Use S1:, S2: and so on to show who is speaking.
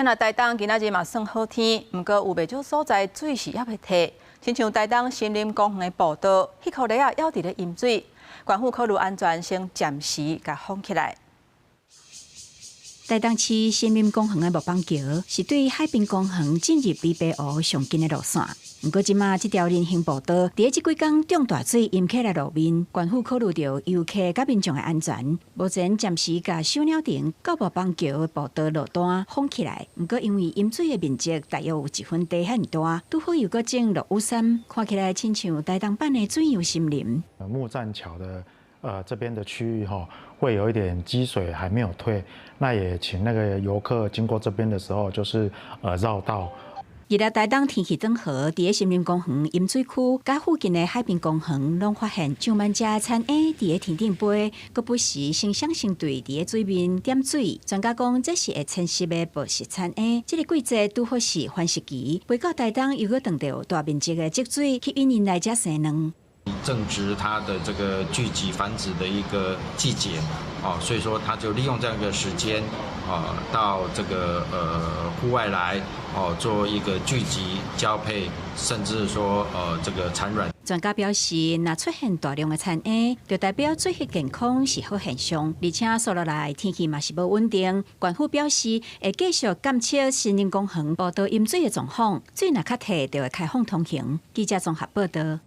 S1: 咱那台東今仔日嘛算好天，不過有袂少所在水是還袂退，親像台東森林公園的步道，迄塊泥啊還佇咧淹水，縣府考慮安全，先暫時甲封起來。
S2: 台東市森林公園的木枋橋是對海濱公園進入李白湖上近的路線。不過，即馬這條人行步道，佇這幾工中大水淹起來路面，縣府考慮到遊客甲民眾的安全，目前暫時甲小鳥亭到木枋橋的步道路段封起來。不過，因為淹水的面積大約有1分地很大，拄好又閣種綠雨傘，看起來親像台東版的水遊森林。
S3: 木棧橋的這邊的區域會有一點積水還沒有退，那也請那個遊客經過這邊的時候，就是繞道。
S2: 日日台東天氣轉好，佇森林公園淹水區，甲附近的海濱公園，攏發現上萬隻田鴨佇個田頂飛，閣不時成雙成對佇個水面點水。專家講，這是會遷徙的捕食田鴨。這個季節拄好是繁殖期，飛到台東又閣等到大面積的積水，吸引人來遮生卵。
S4: 正值它的這個聚集繁殖的一個季節，所以說它就利用這樣一個時間，到這個戶外來，做一個聚集交配，甚至說這個產卵。
S2: 專家表示，若出現大量的田鴨，就代表水質健康是好現象，而且所落來天氣嘛是無穩定。縣府表示會繼續監測森林公園步道淹水的狀況，水若較退就會開放通行。記者綜合報道。